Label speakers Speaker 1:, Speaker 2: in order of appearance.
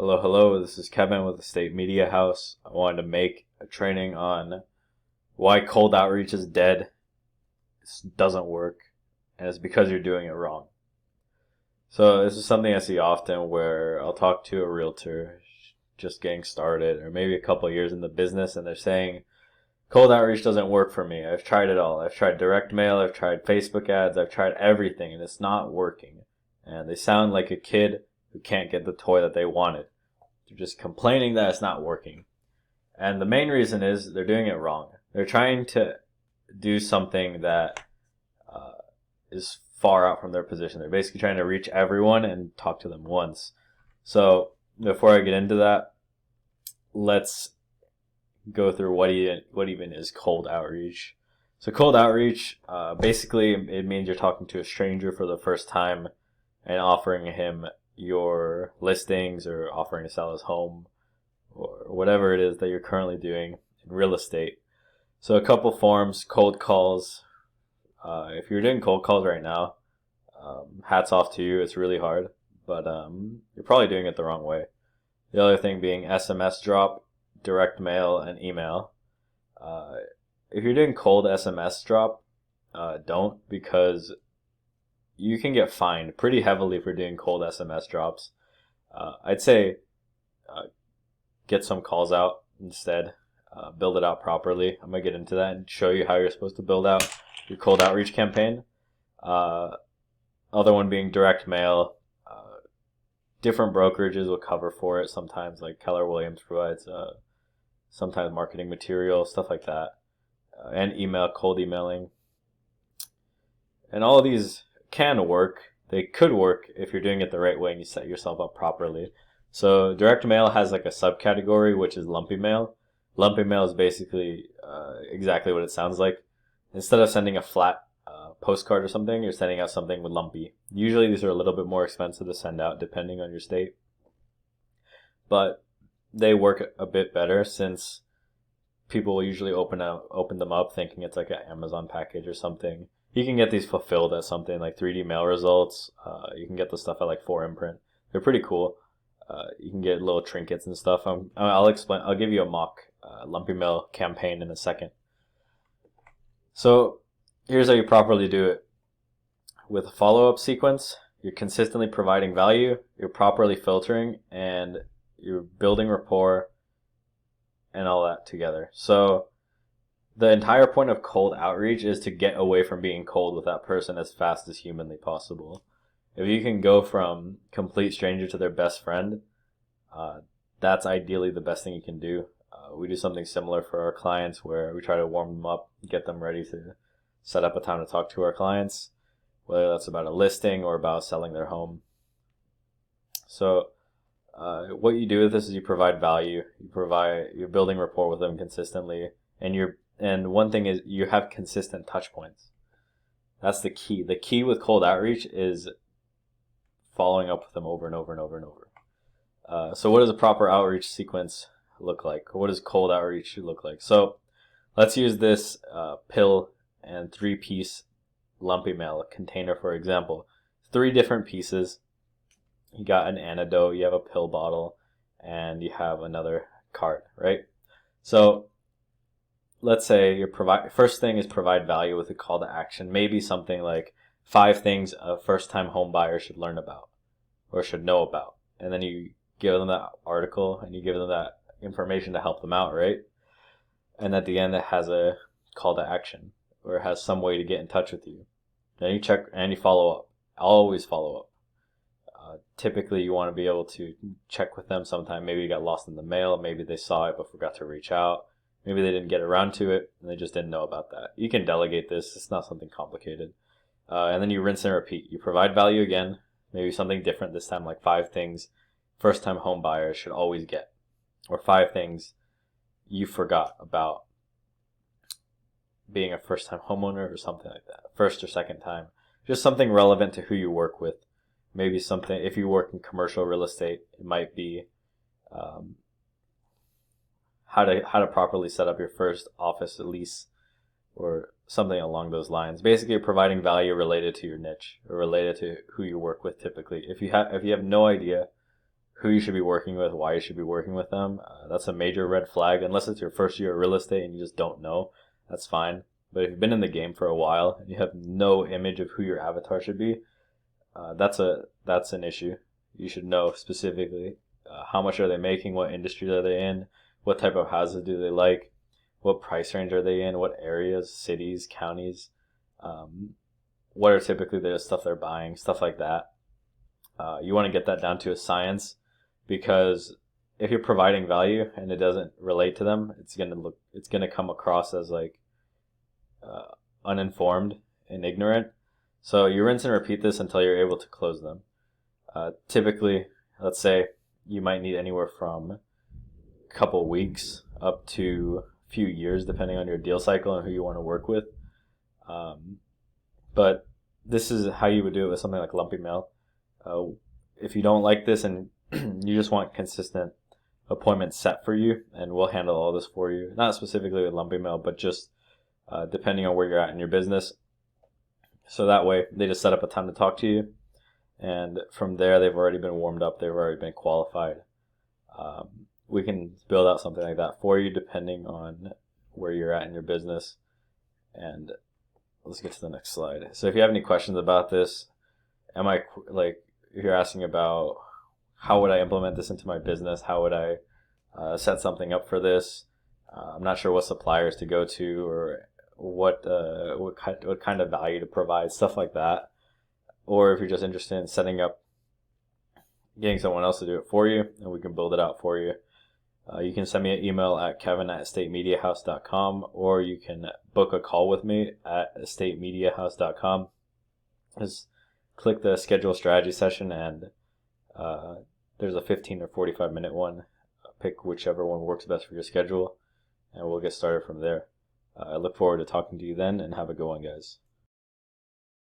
Speaker 1: Hello, hello. This is Kevin with the State Media House. I wanted to make a training on why cold outreach is dead. It doesn't work, and it's because you're doing it wrong. So this is something I see often where I'll talk to a realtor just getting started, or maybe a couple of years in the business, and they're saying, cold outreach doesn't work for me. I've tried it all. I've tried direct mail, I've tried Facebook ads, I've tried everything, and it's not working. And they sound like a kid who can't get the toy that they wanted. They're just complaining that it's not working. And the main reason is they're doing it wrong. They're trying to do something that is far out from their position. They're basically trying to reach everyone and talk to them once. So before I get into that, let's go through what even is cold outreach. So cold outreach, basically it means you're talking to a stranger for the first time and offering him your listings or offering to sell his home or whatever it is that you're currently doing in real estate. So a couple forms: cold calls. If you're doing cold calls right now, hats off to you. It's really hard, but you're probably doing it the wrong way. The other thing being SMS drop, direct mail, and email. If you're doing cold SMS drop, don't, because you can get fined pretty heavily for doing cold SMS drops. I'd say get some calls out instead. Build it out properly. I'm going to get into that and show you how you're supposed to build out your cold outreach campaign. Other one being direct mail. Different brokerages will cover for it. Sometimes, like Keller Williams provides sometimes marketing material, stuff like that. And email, cold emailing. And all of these can work. They could work if you're doing it the right way and you set yourself up properly. So direct mail has like a subcategory, which is lumpy mail. Lumpy mail is basically exactly what it sounds like. Instead of sending a flat postcard or something, you're sending out something with lumpy. Usually these are a little bit more expensive to send out depending on your state, but they work a bit better since people will usually open them up thinking it's like an Amazon package or something. You can get these fulfilled as something like 3D mail results. You can get the stuff at like 4imprint. They're pretty cool. You can get little trinkets and stuff. I'll give you a mock lumpy mail campaign in a second. So here's how you properly do it. With a follow-up sequence, you're consistently providing value, you're properly filtering, and you're building rapport and all that together. So the entire point of cold outreach is to get away from being cold with that person as fast as humanly possible. If you can go from complete stranger to their best friend, that's ideally the best thing you can do. We do something similar for our clients where we try to warm them up, get them ready to set up a time to talk to our clients, whether that's about a listing or about selling their home. So what you do with this is you provide value. You're building rapport with them consistently, and one thing is you have consistent touch points. That's the key. The key with cold outreach is following up with them over and over and over and over. So what does a proper outreach sequence look like? What does cold outreach look like? So let's use this pill and 3-piece lumpy mail container, for example. 3 different pieces. You got an antidote, you have a pill bottle, and you have another card, right? So let's say your first thing is provide value with a call to action. Maybe something like 5 things a first-time home buyer should learn about or should know about. And then you give them that article and you give them that information to help them out, right? And at the end it has a call to action or it has some way to get in touch with you. Then you check and you follow up. Always follow up. Typically you want to be able to check with them sometime. Maybe you got lost in the mail. Maybe they saw it but forgot to reach out. Maybe they didn't get around to it and they just didn't know about that. You can delegate this. It's not something complicated. And then you rinse and repeat. You provide value again. Maybe something different this time, like 5 things first-time home buyers should always get. Or 5 things you forgot about being a first-time homeowner or something like that. First or second time. Just something relevant to who you work with. Maybe something, if you work in commercial real estate, it might be how to properly set up your first office lease or something along those lines. Basically, you're providing value related to your niche or related to who you work with typically. If you have no idea who you should be working with, why you should be working with them. That's a major red flag. Unless it's your first year of real estate and you just don't know, that's fine. But if you've been in the game for a while and you have no image of who your avatar should be, that's an issue. You should know specifically how much are they making, what industries are they in, what type of houses do they like, what price range are they in, what areas, cities, counties, what are typically the stuff they're buying, stuff like that. You want to get that down to a science, because if you're providing value and it doesn't relate to them, it's gonna come across as like uninformed and ignorant. So you rinse and repeat this until you're able to close them. Typically, let's say you might need anywhere from a couple weeks up to a few years, depending on your deal cycle and who you want to work with. But this is how you would do it with something like lumpy mail. If you don't like this and you just want consistent appointments set for you, and we'll handle all this for you. Not specifically with lumpy mail, but just depending on where you're at in your business. So that way, they just set up a time to talk to you. And from there, they've already been warmed up. They've already been qualified. We can build out something like that for you, depending on where you're at in your business. And let's get to the next slide. So if you have any questions about this, if you're asking about how would I implement this into my business, how would I set something up for this? I'm not sure what suppliers to go to or what kind of value to provide, stuff like that. Or if you're just interested in setting up, getting someone else to do it for you, and we can build it out for you. You can send me an email at kevin@estatemediahouse.com, or you can book a call with me at estatemediahouse.com. Just click the schedule strategy session, and there's a 15 or 45-minute one. Pick whichever one works best for your schedule, and we'll get started from there. I look forward to talking to you then, and have a good one, guys.